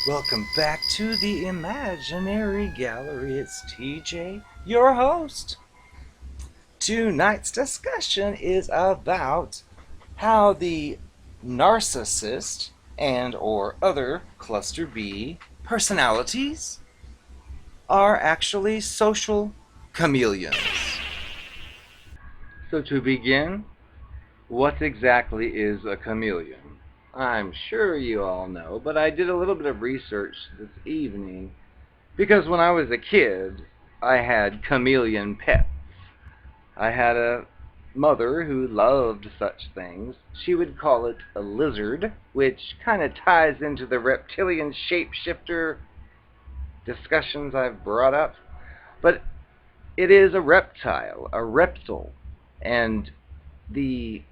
Welcome back to the Imaginary Gallery. It's TJ, your host. Tonight's discussion is about how the narcissist and or other cluster B personalities are actually social chameleons. So to begin, what exactly is a chameleon? I'm sure you all know, but I did a little bit of research this evening because when I was a kid, I had chameleon pets. I had a mother who loved such things. She would call it a lizard, which kind of ties into the reptilian shapeshifter discussions I've brought up. But it is a reptile, a reptile. And the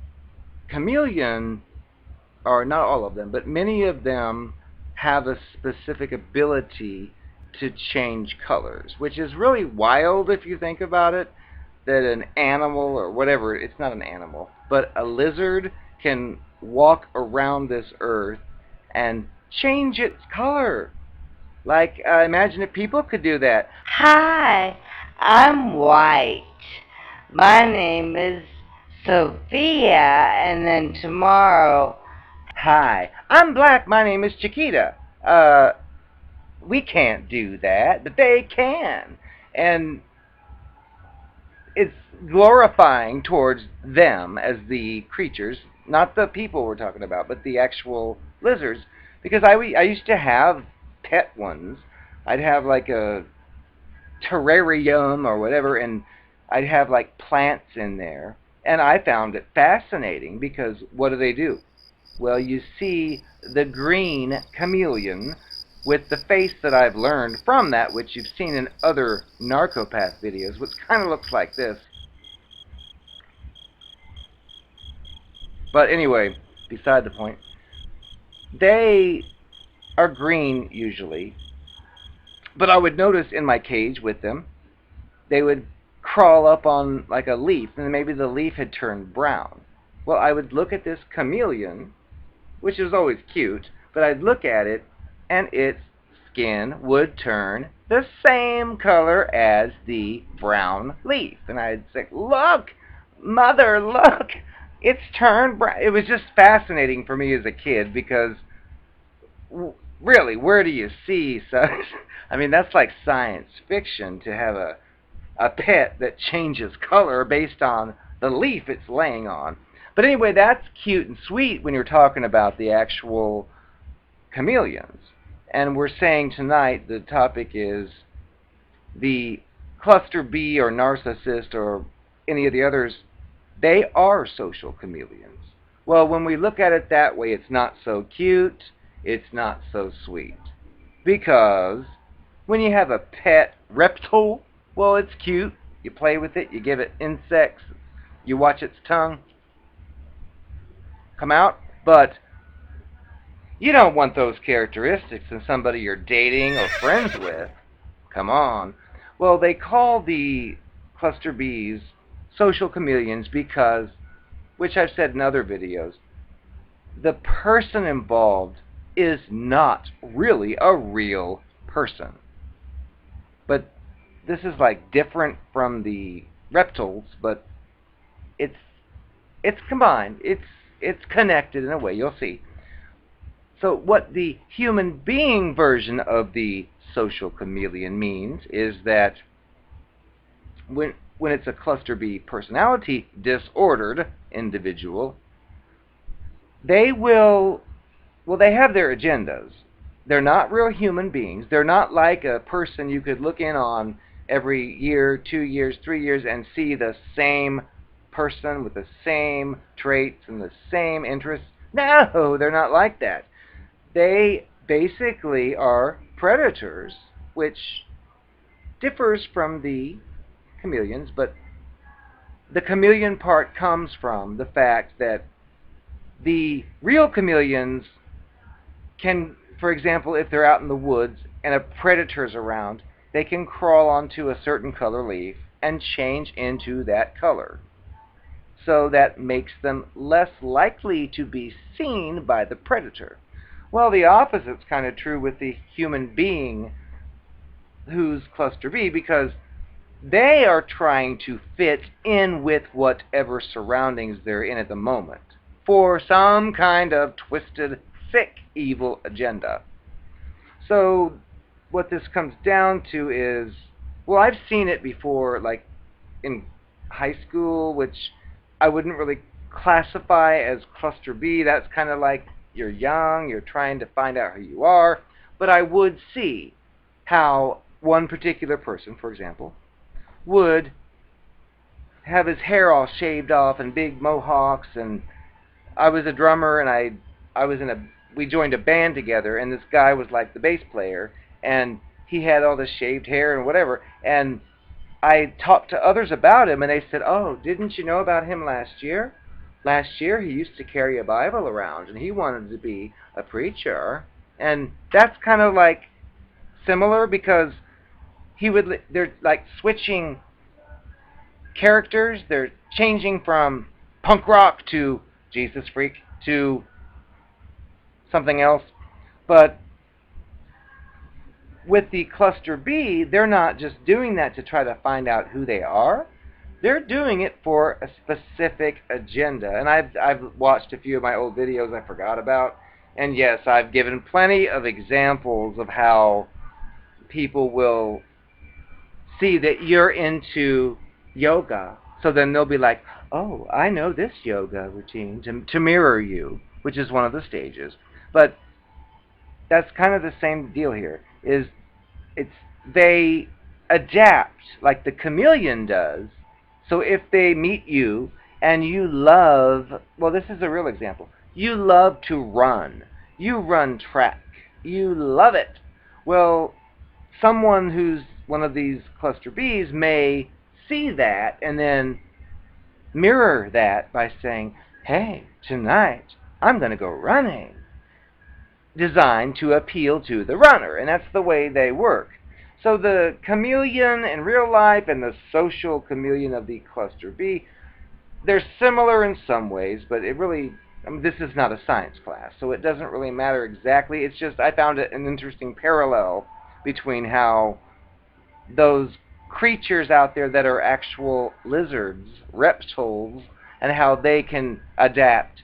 chameleon, or not all of them, but many of them have a specific ability to change colors, which is really wild if you think about it, that an animal or whatever, it's not an animal, but a lizard can walk around this earth and change its color. Like, imagine if people could do that. Hi, I'm white. My name is Sophia, and then tomorrow. Hi, I'm black. My name is Chiquita. We can't do that, but they can. And it's glorifying towards them as the creatures, not the people we're talking about, but the actual lizards. Because I used to have pet ones. I'd have like a terrarium or whatever, and I'd have like plants in there. And I found it fascinating because what do? Well, you see the green chameleon with the face that I've learned from that, which you've seen in other narcopath videos, which kind of looks like this. But anyway, beside the point, they are green usually, but I would notice in my cage with them, they would crawl up on like a leaf, and maybe the leaf had turned brown. Well, I would look at this chameleon, which is always cute, but I'd look at it, and its skin would turn the same color as the brown leaf. And I'd say, look, mother, look, it's turned brown. It was just fascinating for me as a kid because, really, where do you see such? I mean, that's like science fiction to have a pet that changes color based on the leaf it's laying on. But anyway, that's cute and sweet when you're talking about the actual chameleons. And we're saying tonight the topic is the cluster B or narcissist or any of the others, they are social chameleons. Well, when we look at it that way, it's not so cute, it's not so sweet. Because when you have a pet reptile, well, it's cute. You play with it, you give it insects, you watch its tongue come out, but you don't want those characteristics in somebody you're dating or friends with. Come on. Well, they call the cluster Bs social chameleons because, which I've said in other videos, the person involved is not really a real person. But this is like different from the reptiles, but it's combined. It's connected in a way. You'll see. So what the human being version of the social chameleon means is that when it's a cluster B personality disordered individual, they will, well, they have their agendas. They're not real human beings. They're not like a person you could look in on every year, 2 years, 3 years, and see the same person with the same traits and the same interests. No, they're not like that. They basically are predators, which differs from the chameleons, but the chameleon part comes from the fact that the real chameleons can, for example, if they're out in the woods and a predator's around, they can crawl onto a certain color leaf and change into that color. So that makes them less likely to be seen by the predator. Well, the opposite's kind of true with the human being who's cluster B, because they are trying to fit in with whatever surroundings they're in at the moment for some kind of twisted, sick, evil agenda. So what this comes down to is, well, I've seen it before, like in high school, which I wouldn't really classify as cluster B. That's kind of like you're young, you're trying to find out who you are. But I would see how one particular person, for example, would have his hair all shaved off and big mohawks, and I was a drummer, and I was in a we joined a band together, and this guy was like the bass player, and he had all this shaved hair and whatever, and I talked to others about him, and they said, "Oh, didn't you know about him last year? Last year he used to carry a Bible around, and he wanted to be a preacher." And that's kind of like similar, because they're like switching characters. They're changing from punk rock to Jesus freak to something else. But with the cluster B, they're not just doing that to try to find out who they are. They're doing it for a specific agenda. And I've watched a few of my old videos I forgot about. And yes, I've given plenty of examples of how people will see that you're into yoga. So then they'll be like, "Oh, I know this yoga routine," to mirror you, which is one of the stages. But that's kind of the same deal here. Is it's they adapt like the chameleon does. So if they meet you and you love, well, this is a real example. You love to run. You run track. You love it. Well, someone who's one of these cluster Bs may see that and then mirror that by saying, "Hey, tonight I'm going to go running," designed to appeal to the runner, and that's the way they work. So the chameleon in real life and the social chameleon of the cluster B, they're similar in some ways, but it really, this is not a science class, so it doesn't really matter exactly. It's just I found it an interesting parallel between how those creatures out there that are actual lizards, reptiles, and how they can adapt,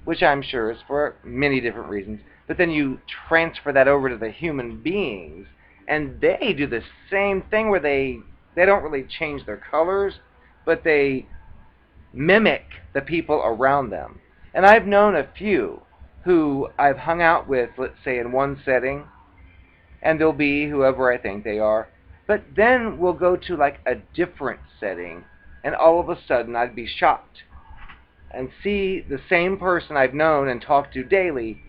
which I'm sure is for many different reasons. But then you transfer that over to the human beings, and they do the same thing where they don't really change their colors, but they mimic the people around them. And I've known a few who I've hung out with, let's say in one setting, and they'll be whoever I think they are. But then we'll go to like a different setting, and all of a sudden I'd be shocked and see the same person I've known and talked to daily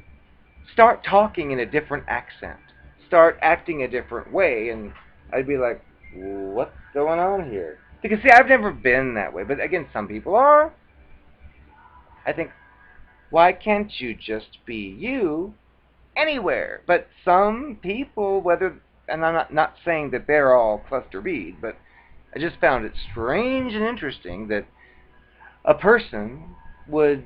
start talking in a different accent, start acting a different way, and I'd be like, "What's going on here?" Because see, I've never been that way, but again, some people are. I think, why can't you just be you anywhere? But some people, whether, and I'm not saying that they're all cluster B, but I just found it strange and interesting that a person would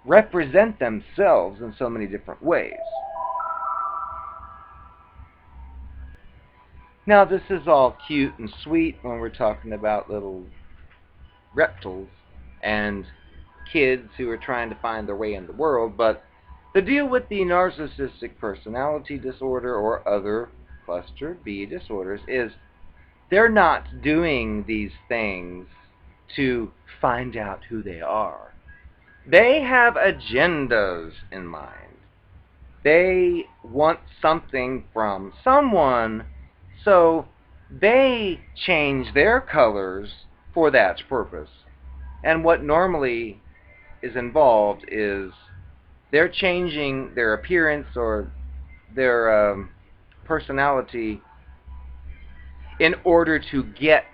represent themselves in so many different ways. Now, this is all cute and sweet when we're talking about little reptiles and kids who are trying to find their way in the world, but the deal with the narcissistic personality disorder or other cluster B disorders is they're not doing these things to find out who they are. They have agendas in mind. They want something from someone, so they change their colors for that purpose. And what normally is involved is they're changing their appearance or their personality in order to get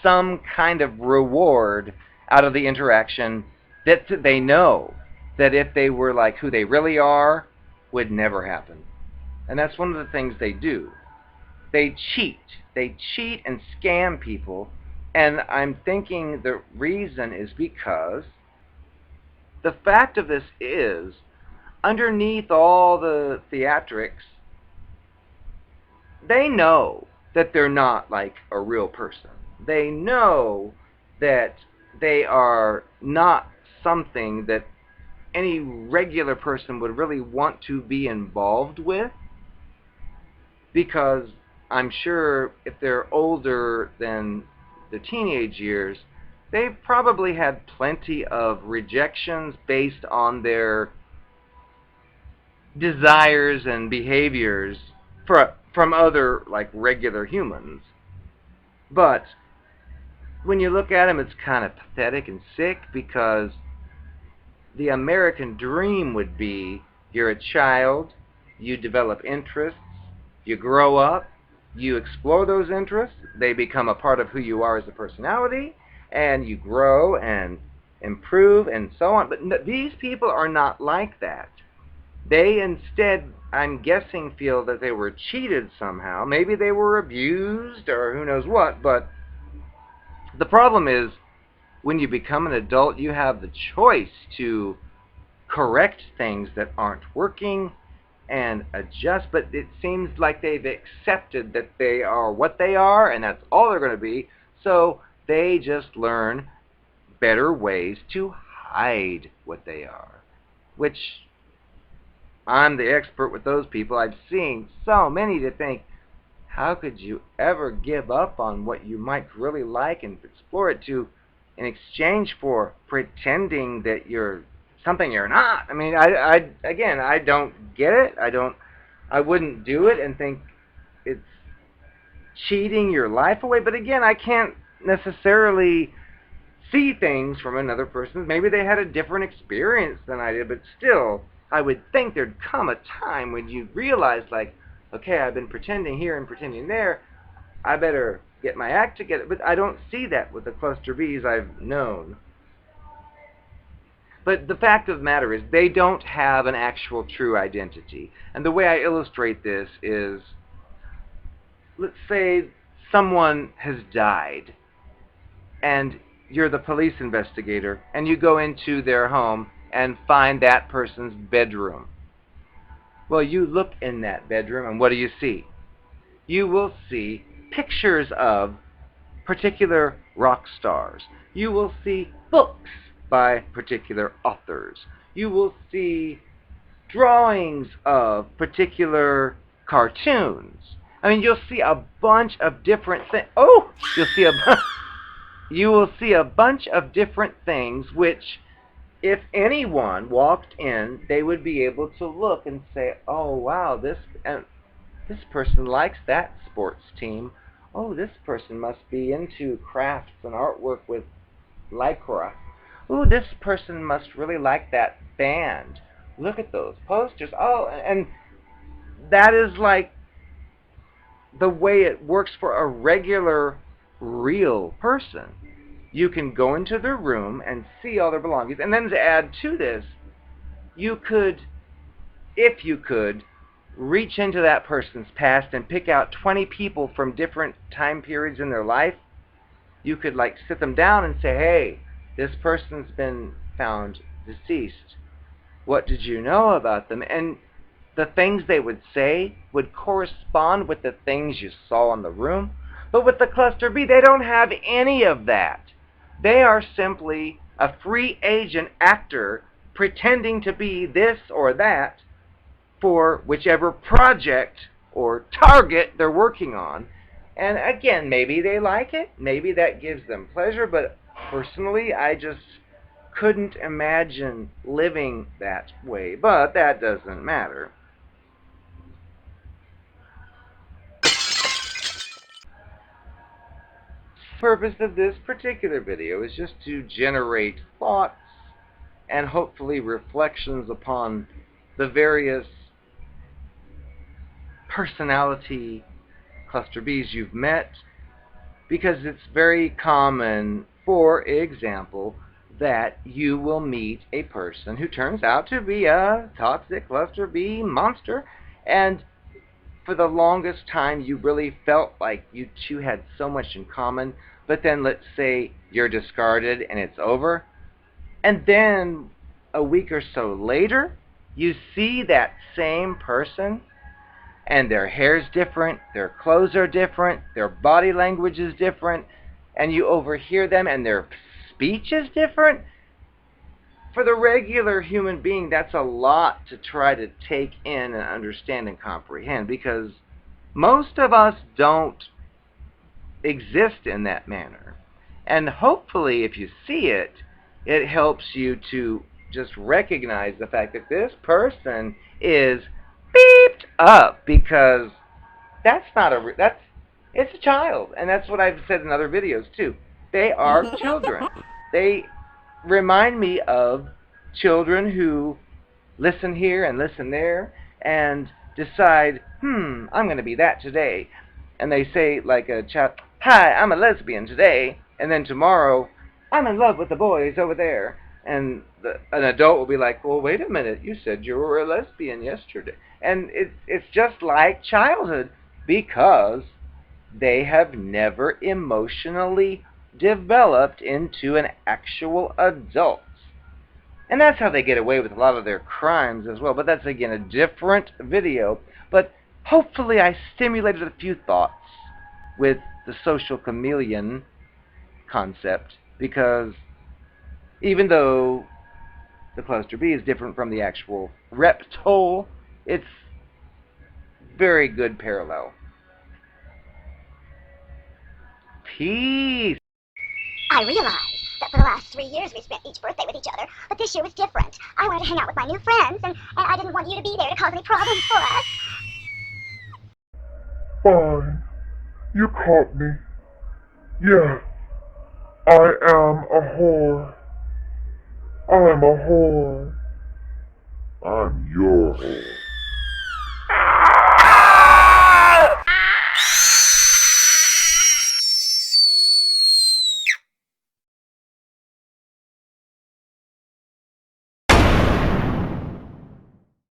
some kind of reward out of the interaction that they know that if they were like who they really are would never happen. And that's one of the things they do. They cheat. They cheat and scam people. And I'm thinking the reason is because the fact of this is underneath all the theatrics, they know that they're not like a real person. They know that they are not something that any regular person would really want to be involved with, because I'm sure if they're older than the teenage years, they've probably had plenty of rejections based on their desires and behaviors from other like regular humans. But when you look at them, it's kind of pathetic and sick, because the American dream would be you're a child, you develop interests, you grow up, you explore those interests, they become a part of who you are as a personality, and you grow and improve and so on. But these people are not like that. They instead, I'm guessing, feel that they were cheated somehow. Maybe they were abused or who knows what, but the problem is when you become an adult, you have the choice to correct things that aren't working and adjust, but it seems like they've accepted that they are what they are and that's all they're going to be, so they just learn better ways to hide what they are, which I'm the expert with those people. I've seen so many to think, how could you ever give up on what you might really like and explore it to in exchange for pretending that you're something you're not? I mean, again, I don't get it. I wouldn't do it and think it's cheating your life away. But again, I can't necessarily see things from another person. Maybe they had a different experience than I did, but still, I would think there'd come a time when you realize, like, okay, I've been pretending here and pretending there, I better get my act together. But I don't see that with the cluster Bs I've known. But the fact of the matter is, they don't have an actual true identity. And the way I illustrate this is, let's say someone has died, and you're the police investigator, and you go into their home and find that person's bedroom. Well, you look in that bedroom, and what do you see? You will see pictures of particular rock stars. You will see books by particular authors. You will see drawings of particular cartoons. I mean, you'll see a bunch of different things. Oh, you will see a bunch of different things which, if anyone walked in, they would be able to look and say, oh wow, this person likes that sports team. Oh, this person must be into crafts and artwork with lycra. Ooh, this person must really like that band. Look at those posters. Oh, and that is like the way it works for a regular, real person. You can go into their room and see all their belongings. And then to add to this, you could, if you could, reach into that person's past and pick out 20 people from different time periods in their life. You could like sit them down and say, hey, this person's been found deceased. What did you know about them? And the things they would say would correspond with the things you saw in the room. But with the cluster B, they don't have any of that. They are simply a free agent actor pretending to be this or that for whichever project or target they're working on. And again, maybe they like it, maybe that gives them pleasure, but personally, I just couldn't imagine living that way. But that doesn't matter. The purpose of this particular video is just to generate thoughts and hopefully reflections upon the various personality cluster Bs you've met, because it's very common, for example, that you will meet a person who turns out to be a toxic cluster B monster, and for the longest time you really felt like you two had so much in common, but then let's say you're discarded and it's over, and then a week or so later you see that same person and their hair's different, their clothes are different, their body language is different, and you overhear them and their speech is different, for the regular human being, that's a lot to try to take in and understand and comprehend, because most of us don't exist in that manner. And hopefully, if you see it, it helps you to just recognize the fact that this person is beeped up, because that's not that's it's a child, and that's what I've said in other videos too. They are children. They remind me of children who listen here and listen there and decide, I'm going to be that today. And they say, like a child, hi, I'm a lesbian today. And then tomorrow, I'm in love with the boys over there. And an adult will be like, well, wait a minute, you said you were a lesbian yesterday. And it's just like childhood, because they have never emotionally developed into an actual adult. And that's how they get away with a lot of their crimes as well. But that's, again, a different video. But hopefully I stimulated a few thoughts with the social chameleon concept, because even though the cluster B is different from the actual reptile, it's very good parallel. Peace. I realized that for the last 3 years we spent each birthday with each other, but this year was different. I wanted to hang out with my new friends, and I didn't want you to be there to cause any problems for us. Fine. You caught me. Yeah, I am a whore. I'm a whore. I'm your whore.